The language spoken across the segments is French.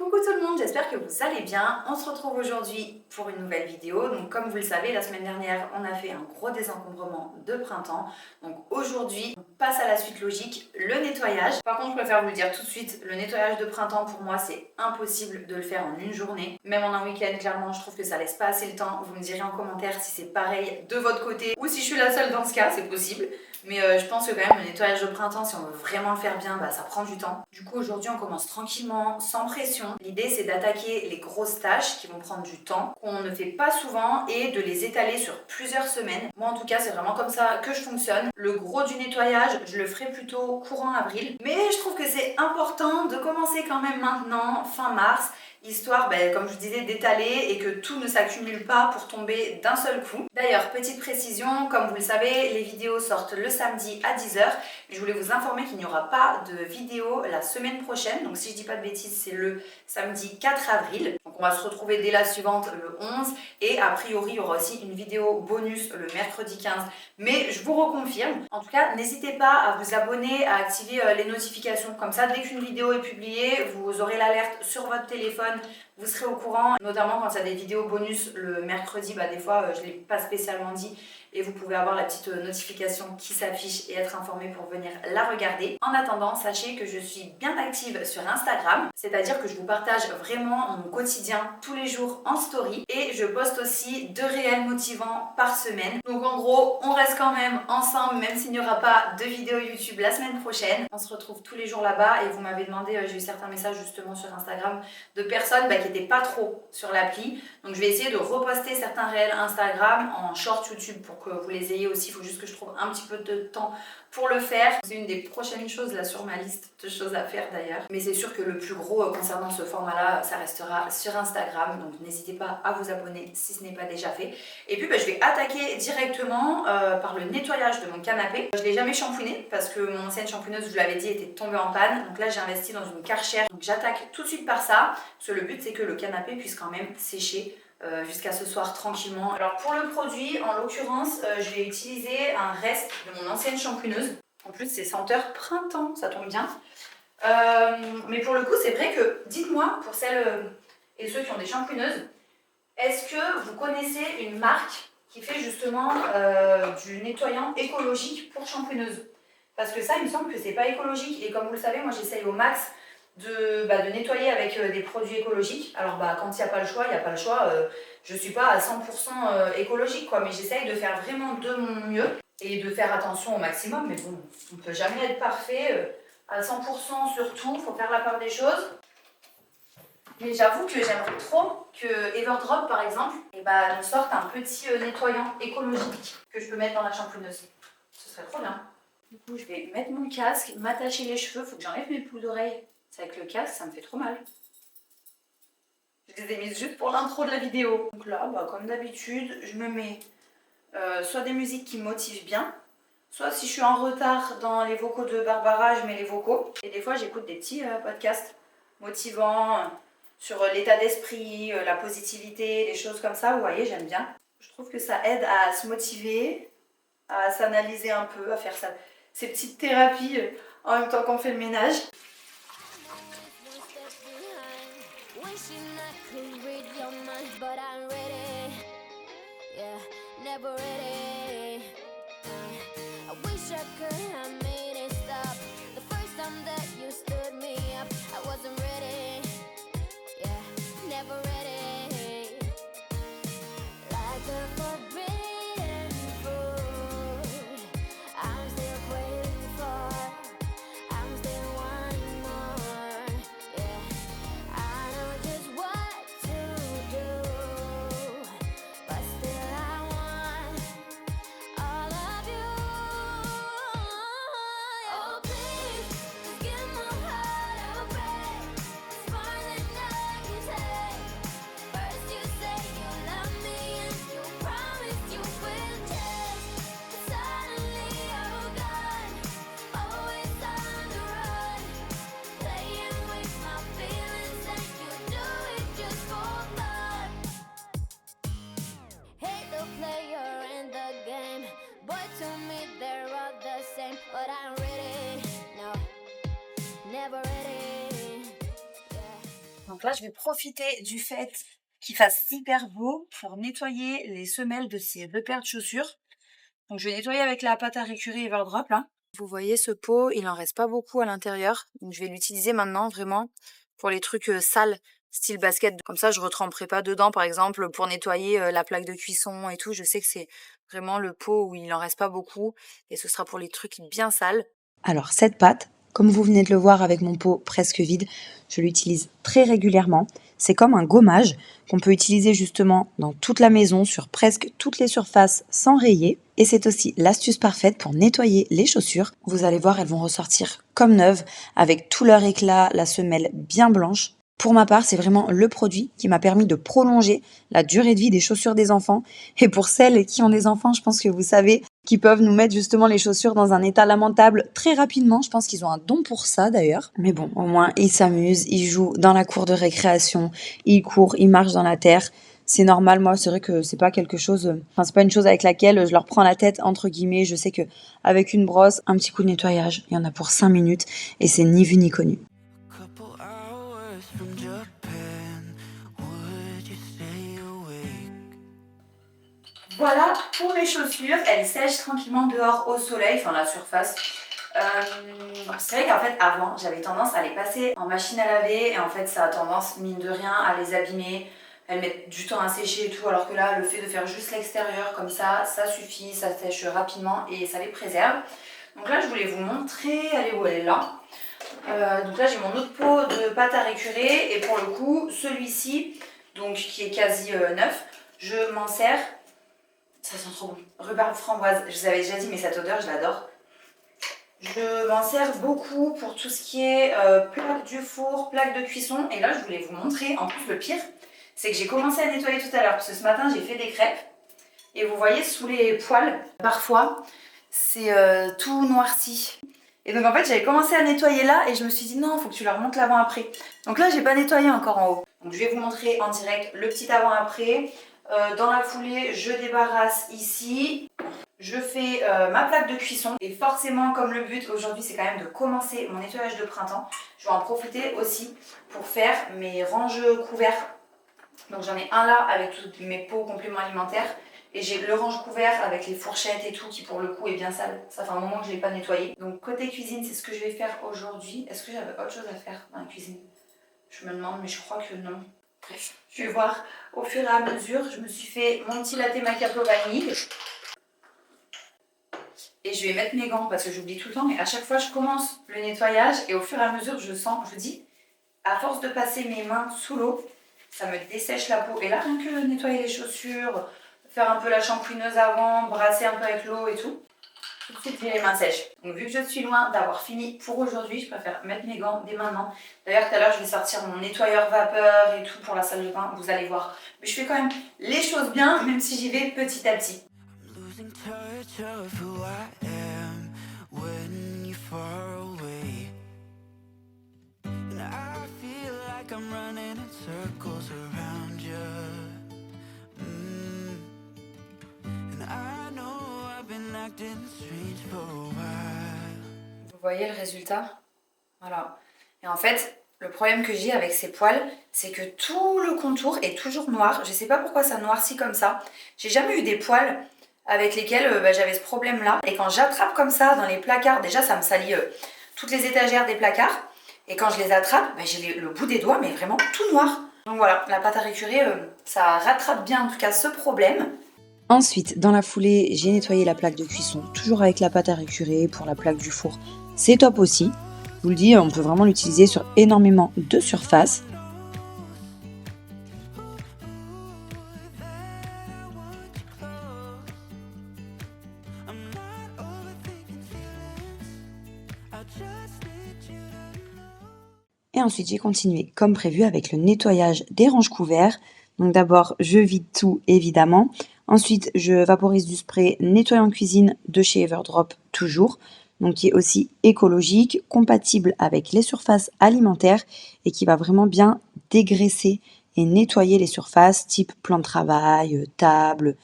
Coucou tout le monde, j'espère que vous allez bien. On se retrouve aujourd'hui pour une nouvelle vidéo. Donc comme vous le savez, la semaine dernière, on a fait un gros désencombrement de printemps. Donc aujourd'hui, on passe à la suite logique, le nettoyage. Par contre, je préfère vous le dire tout de suite, le nettoyage de printemps, pour moi, c'est impossible de le faire en une journée. Même en un week-end, clairement, je trouve que ça laisse pas assez le temps. Vous me direz en commentaire si c'est pareil de votre côté ou si je suis la seule dans ce cas, c'est possible. Mais je pense que quand même, le nettoyage de printemps, si on veut vraiment le faire bien, ça prend du temps. Du coup, aujourd'hui, on commence tranquillement, sans pression. L'idée, c'est d'attaquer les grosses tâches qui vont prendre du temps, qu'on ne fait pas souvent, et de les étaler sur plusieurs semaines. Moi, en tout cas, c'est vraiment comme ça que je fonctionne. Le gros du nettoyage, je le ferai plutôt courant avril. Mais je trouve que c'est important de commencer quand même maintenant, fin mars, histoire, comme je vous disais, d'étaler et que tout ne s'accumule pas pour tomber d'un seul coup. D'ailleurs, petite précision, comme vous le savez, les vidéos sortent le samedi à 10 h. Je voulais vous informer qu'il n'y aura pas de vidéo la semaine prochaine. Donc si je dis pas de bêtises, c'est le samedi 4 avril. Donc on va se retrouver dès la suivante, le 11. Et a priori, il y aura aussi une vidéo bonus le mercredi 15. Mais je vous reconfirme. En tout cas, n'hésitez pas à vous abonner, à activer les notifications. Comme ça, dès qu'une vidéo est publiée, vous aurez l'alerte sur votre téléphone. Vous serez au courant, notamment quand il y a des vidéos bonus le mercredi, des fois je ne l'ai pas spécialement dit et vous pouvez avoir la petite notification qui s'affiche et être informé pour venir la regarder. En attendant, sachez que je suis bien active sur Instagram, c'est-à-dire que je vous partage vraiment mon quotidien tous les jours en story et je poste aussi 2 réels motivants par semaine. Donc en gros, on reste quand même ensemble, même s'il n'y aura pas de vidéo YouTube la semaine prochaine. On se retrouve tous les jours là-bas et vous m'avez demandé, j'ai eu certains messages justement sur Instagram de personnes qui n'étaient pas trop sur l'appli. Donc je vais essayer de reposter certains réels Instagram en short YouTube pour que vous les ayez aussi. Il faut juste que je trouve un petit peu de temps pour le faire. C'est une des prochaines choses là sur ma liste de choses à faire d'ailleurs. Mais c'est sûr que le plus gros concernant ce format-là, ça restera sur Instagram. Donc n'hésitez pas à vous abonner si ce n'est pas déjà fait. Et puis je vais attaquer directement par le nettoyage de mon canapé. Je ne l'ai jamais shampooiné parce que mon ancienne shampooineuse, je vous l'avais dit, était tombée en panne. Donc là j'ai investi dans une Karcher. Donc j'attaque tout de suite par ça. Parce que le but c'est que le canapé puisse quand même sécher jusqu'à ce soir tranquillement. Alors pour le produit, en l'occurrence, je vais utiliser un reste de mon ancienne shampooineuse. En plus c'est senteur printemps, ça tombe bien. Mais pour le coup c'est vrai que, dites-moi pour celles et ceux qui ont des shampooineuses, est-ce que vous connaissez une marque qui fait justement du nettoyant écologique pour shampooineuse? Parce que ça il me semble que c'est pas écologique et comme vous le savez, moi j'essaye au max de nettoyer avec des produits écologiques. Alors quand il n'y a pas le choix, il n'y a pas le choix. Je ne suis pas à 100% écologique, mais j'essaye de faire vraiment de mon mieux et de faire attention au maximum. Mais bon, on ne peut jamais être parfait à 100% sur tout, il faut faire la part des choses. Mais j'avoue que j'aimerais trop que Everdrop, par exemple, nous sorte un petit nettoyant écologique que je peux mettre dans la shampooineuse. Ce serait trop bien. Du coup, je vais mettre mon casque, m'attacher les cheveux, il faut que j'enlève mes boucles d'oreilles. C'est avec le casque, ça me fait trop mal. Je les ai mises juste pour l'intro de la vidéo. Donc là, comme d'habitude, je me mets soit des musiques qui me motivent bien, soit si je suis en retard dans les vocaux de Barbara, je mets les vocaux. Et des fois, j'écoute des petits podcasts motivants sur l'état d'esprit, la positivité, des choses comme ça. Vous voyez, j'aime bien. Je trouve que ça aide à se motiver, à s'analyser un peu, à faire ça, ces petites thérapies en même temps qu'on fait le ménage. Donc là, je vais profiter du fait qu'il fasse hyper beau pour nettoyer les semelles de ces 2 paires de chaussures. Donc je vais nettoyer avec la pâte à récurer Everdrop là. Vous voyez ce pot, il en reste pas beaucoup à l'intérieur. Donc je vais l'utiliser maintenant vraiment pour les trucs sales, style basket. Comme ça, je retremperai pas dedans, par exemple, pour nettoyer la plaque de cuisson et tout. Je sais que c'est vraiment le pot où il en reste pas beaucoup et ce sera pour les trucs bien sales. Alors cette pâte, comme vous venez de le voir avec mon pot presque vide, je l'utilise très régulièrement. C'est comme un gommage qu'on peut utiliser justement dans toute la maison, sur presque toutes les surfaces sans rayer. Et c'est aussi l'astuce parfaite pour nettoyer les chaussures. Vous allez voir, elles vont ressortir comme neuves, avec tout leur éclat, la semelle bien blanche. Pour ma part, c'est vraiment le produit qui m'a permis de prolonger la durée de vie des chaussures des enfants. Et pour celles qui ont des enfants, je pense que vous savez qui peuvent nous mettre justement les chaussures dans un état lamentable très rapidement. Je pense qu'ils ont un don pour ça d'ailleurs. Mais bon, au moins ils s'amusent, ils jouent dans la cour de récréation, ils courent, ils marchent dans la terre. C'est normal, moi c'est vrai que c'est pas quelque chose, c'est pas une chose avec laquelle je leur prends la tête entre guillemets. Je sais que avec une brosse, un petit coup de nettoyage, il y en a pour 5 minutes et c'est ni vu ni connu. Voilà pour mes chaussures, elles sèchent tranquillement dehors au soleil, enfin la surface. C'est vrai qu'en fait avant j'avais tendance à les passer en machine à laver et en fait ça a tendance mine de rien à les abîmer. Elles mettent du temps à sécher et tout, alors que là le fait de faire juste l'extérieur comme ça suffit, ça sèche rapidement et ça les préserve. Donc là je voulais vous montrer, allez où elle est là. Donc là j'ai mon autre pot de pâte à récurer et pour le coup celui-ci, donc qui est quasi neuf, je m'en sers. Ça sent trop bon. Rhubarbe framboise, je vous avais déjà dit mais cette odeur je l'adore. Je m'en sers beaucoup pour tout ce qui est plaque du four, plaque de cuisson. Et là je voulais vous montrer, en plus le pire, c'est que j'ai commencé à nettoyer tout à l'heure. Parce que ce matin j'ai fait des crêpes. Et vous voyez sous les poêles, parfois c'est tout noirci. Et donc en fait j'avais commencé à nettoyer là et je me suis dit non, il faut que tu leur montres l'avant-après. Donc là j'ai pas nettoyé encore en haut. Donc je vais vous montrer en direct le petit avant-après. Dans la foulée, je débarrasse ici, je fais ma plaque de cuisson et forcément comme le but aujourd'hui c'est quand même de commencer mon nettoyage de printemps, je vais en profiter aussi pour faire mes ranges couverts. Donc j'en ai un là avec tous mes pots compléments alimentaires et j'ai le range couvert avec les fourchettes et tout qui pour le coup est bien sale, ça fait un moment que je ne l'ai pas nettoyé. Donc côté cuisine c'est ce que je vais faire aujourd'hui. Est-ce que j'avais autre chose à faire dans la cuisine? Je me demande mais je crois que non. Bref, je vais voir au fur et à mesure. Je me suis fait mon petit latte macchiato vanille. Et je vais mettre mes gants parce que j'oublie tout le temps. Et à chaque fois, je commence le nettoyage. Et au fur et à mesure, je sens, je vous dis, à force de passer mes mains sous l'eau, ça me dessèche la peau. Et là, rien que nettoyer les chaussures, faire un peu la shampouineuse avant, brasser un peu avec l'eau et tout, tout de suite j'ai les mains sèches. Donc vu que je suis loin d'avoir fini pour aujourd'hui, je préfère mettre mes gants dès maintenant. D'ailleurs tout à l'heure je vais sortir mon nettoyeur vapeur et tout pour la salle de bain, vous allez voir. Mais je fais quand même les choses bien, même si j'y vais petit à petit. Vous voyez le résultat? Voilà. Et en fait, le problème que j'ai avec ces poils, c'est que tout le contour est toujours noir. Je sais pas pourquoi ça noircit comme ça. J'ai jamais eu des poils avec lesquels j'avais ce problème-là. Et quand j'attrape comme ça dans les placards, déjà ça me salit toutes les étagères des placards. Et quand je les attrape, j'ai le bout des doigts, mais vraiment tout noir. Donc voilà, la pâte à récurer, ça rattrape bien en tout cas ce problème. Ensuite, dans la foulée, j'ai nettoyé la plaque de cuisson, toujours avec la pâte à récurer pour la plaque du four. C'est top aussi. Je vous le dis, on peut vraiment l'utiliser sur énormément de surfaces. Et ensuite, j'ai continué comme prévu avec le nettoyage des ranges couverts. Donc d'abord, je vide tout évidemment. Ensuite, je vaporise du spray nettoyant cuisine de chez Everdrop toujours. Donc qui est aussi écologique, compatible avec les surfaces alimentaires et qui va vraiment bien dégraisser et nettoyer les surfaces type plan de travail, table,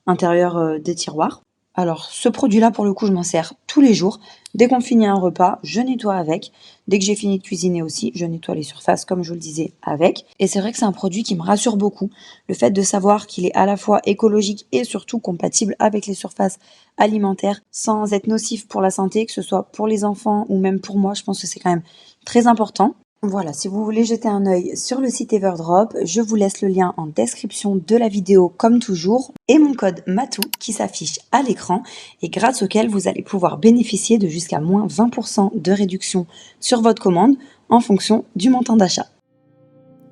intérieur des tiroirs. Alors, ce produit-là, pour le coup, je m'en sers tous les jours. Dès qu'on finit un repas, je nettoie avec. Dès que j'ai fini de cuisiner aussi, je nettoie les surfaces, comme je vous le disais, avec. Et c'est vrai que c'est un produit qui me rassure beaucoup. Le fait de savoir qu'il est à la fois écologique et surtout compatible avec les surfaces alimentaires, sans être nocif pour la santé, que ce soit pour les enfants ou même pour moi, je pense que c'est quand même très important. Voilà, si vous voulez jeter un œil sur le site Everdrop, je vous laisse le lien en description de la vidéo comme toujours et mon code MATOU qui s'affiche à l'écran et grâce auquel vous allez pouvoir bénéficier de jusqu'à moins 20% de réduction sur votre commande en fonction du montant d'achat.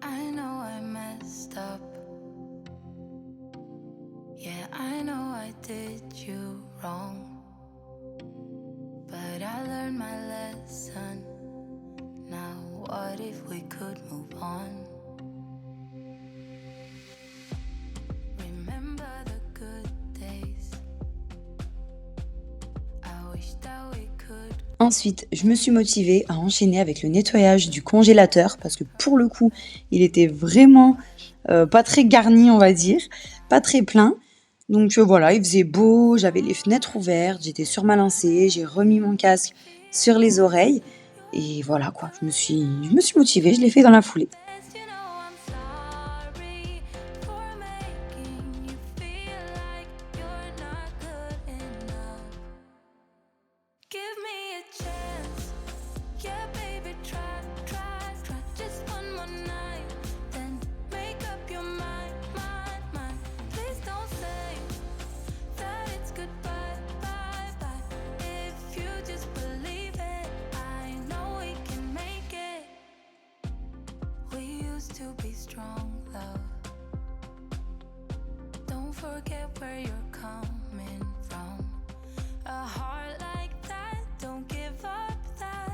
I know I messed up. Yeah, I know I did you wrong. But I learned my lesson. Now, what if we could move on? Remember the good days. I wish that we could. Ensuite, je me suis motivée à enchaîner avec le nettoyage du congélateur parce que pour le coup, il était vraiment pas très garni, on va dire, pas très plein. Donc voilà, il faisait beau, j'avais les fenêtres ouvertes, j'étais sur ma lancée, j'ai remis mon casque sur les oreilles et voilà quoi, je me suis motivée, je l'ai fait dans la foulée. You know I'm sorry for making you feel like you're not good enough. Give me a chance. Yeah, baby, try. Just one more night, then make up your mind. Please don't say that it's goodbye, bye. If you just believe it, I know we can make it. We used to be strong, love. Don't forget where you're coming from. A heart like that, don't give up that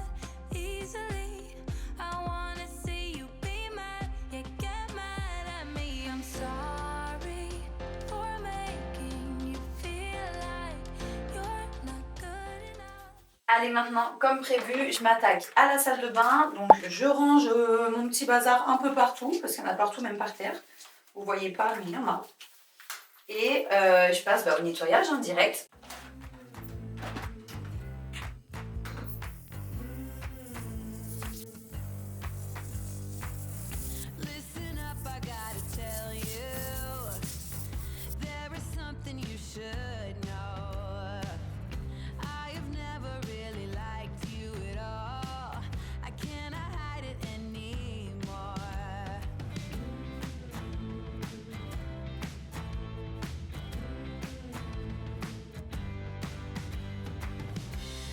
easily. I wanna see you be mad, yeah, get mad at me. I'm sorry for making you feel like you're not good enough. Allez, maintenant, comme prévu, je m'attaque à la salle de bain. Donc je range mon petit bazar un peu partout, parce qu'il y en a partout, même par terre. Vous voyez pas, mais il y en a. Et je passe au nettoyage direct. Listen up, I gotta tell you, there is something you should know. I have never really liked you at all. I cannot hide it anymore.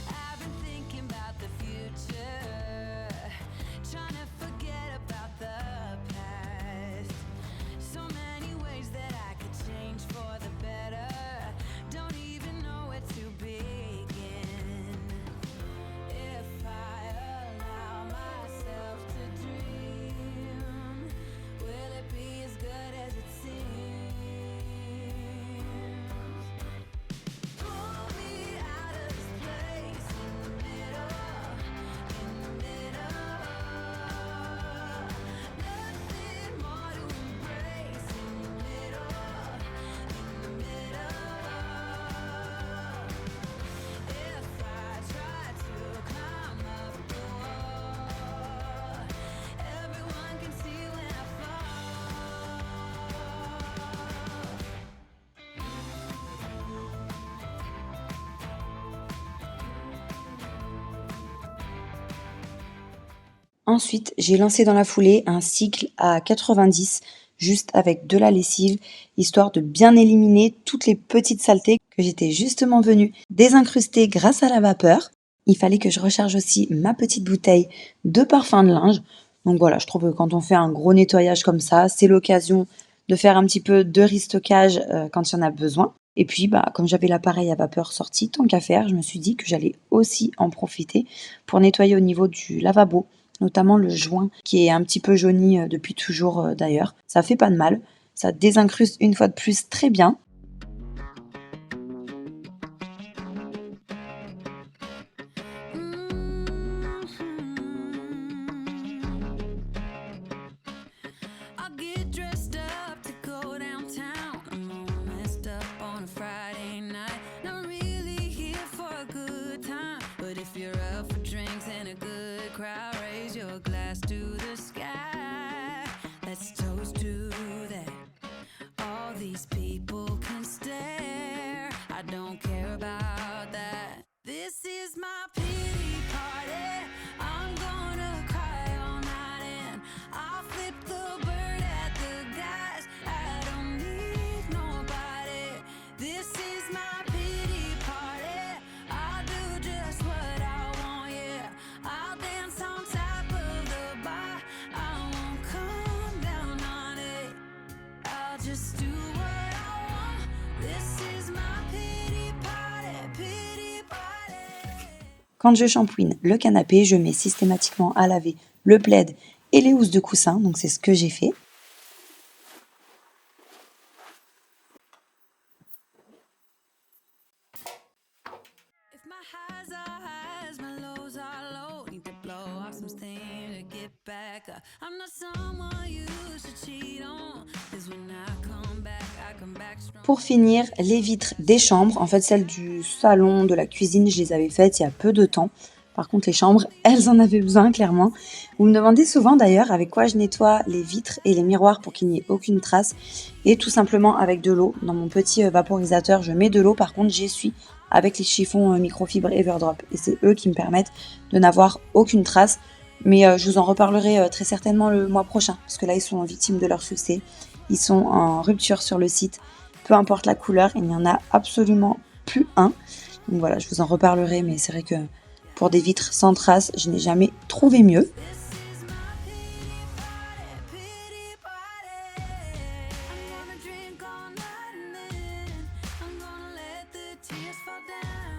I've been thinking about the future, trying to forget about the past. So many ways that I could change for the better. Don't even know where to begin. If I allow myself to dream, will it be as good as it seems? Pull me out of this place in the middle. Nothing more to embrace in the middle. If I try to climb up the wall, everyone can see when I fall. Ensuite, j'ai lancé dans la foulée un cycle à 90, juste avec de la lessive, histoire de bien éliminer toutes les petites saletés que j'étais justement venue désincruster grâce à la vapeur. Il fallait que je recharge aussi ma petite bouteille de parfum de linge. Donc voilà, je trouve que quand on fait un gros nettoyage comme ça, c'est l'occasion de faire un petit peu de restockage quand il y en a besoin. Et puis, comme j'avais l'appareil à vapeur sorti, tant qu'à faire, je me suis dit que j'allais aussi en profiter pour nettoyer au niveau du lavabo, notamment le joint qui est un petit peu jauni depuis toujours d'ailleurs. Ça fait pas de mal, ça désincruste une fois de plus très bien. I'll get dressed up to go downtown. I'm all messed up on a Friday night. Not really just do what I want. This is my pity party. Quand je shampouine le canapé, je mets systématiquement à laver le plaid et les housses de coussin, donc c'est ce que j'ai fait. If my highs are highs, my lows are low. Need to blow off some steam to get back up. I'm not someone you should cheat on. 'Cause when I come back strong. Pour finir, les vitres des chambres, en fait celles du salon, de la cuisine, je les avais faites il y a peu de temps. Par contre les chambres, elles en avaient besoin clairement. Vous me demandez souvent d'ailleurs avec quoi je nettoie les vitres et les miroirs pour qu'il n'y ait aucune trace. Et tout simplement avec de l'eau. Dans mon petit vaporisateur, je mets de l'eau. Par contre j'essuie avec les chiffons microfibre Everdrop. Et c'est eux qui me permettent de n'avoir aucune trace. Mais je vous en reparlerai très certainement le mois prochain. Parce que là ils sont victimes de leur succès. Ils sont en rupture sur le site. Peu importe la couleur, il n'y en a absolument plus un. Donc voilà, je vous en reparlerai, mais c'est vrai que pour des vitres sans traces, je n'ai jamais trouvé mieux. This is my pity party. I'm gonna drink all night and then I'm gonna let the tears fall down.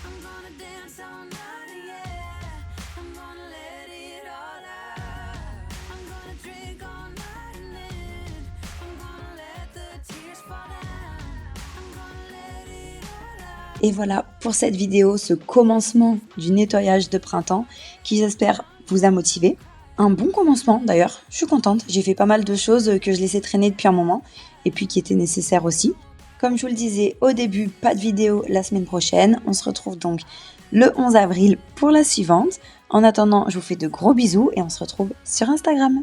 I'm gonna dance all night, yeah. I'm gonna let it all out. I'm gonna drink all night and then I'm gonna let the tears fall down. I'm gonna let it all out. Et voilà pour cette vidéo, ce commencement du nettoyage de printemps qui j'espère vous a motivé. Un bon commencement d'ailleurs, je suis contente, j'ai fait pas mal de choses que je laissais traîner depuis un moment et puis qui étaient nécessaires aussi. Comme je vous le disais au début, pas de vidéo la semaine prochaine, on se retrouve donc le 11 avril pour la suivante. En attendant, je vous fais de gros bisous et on se retrouve sur Instagram.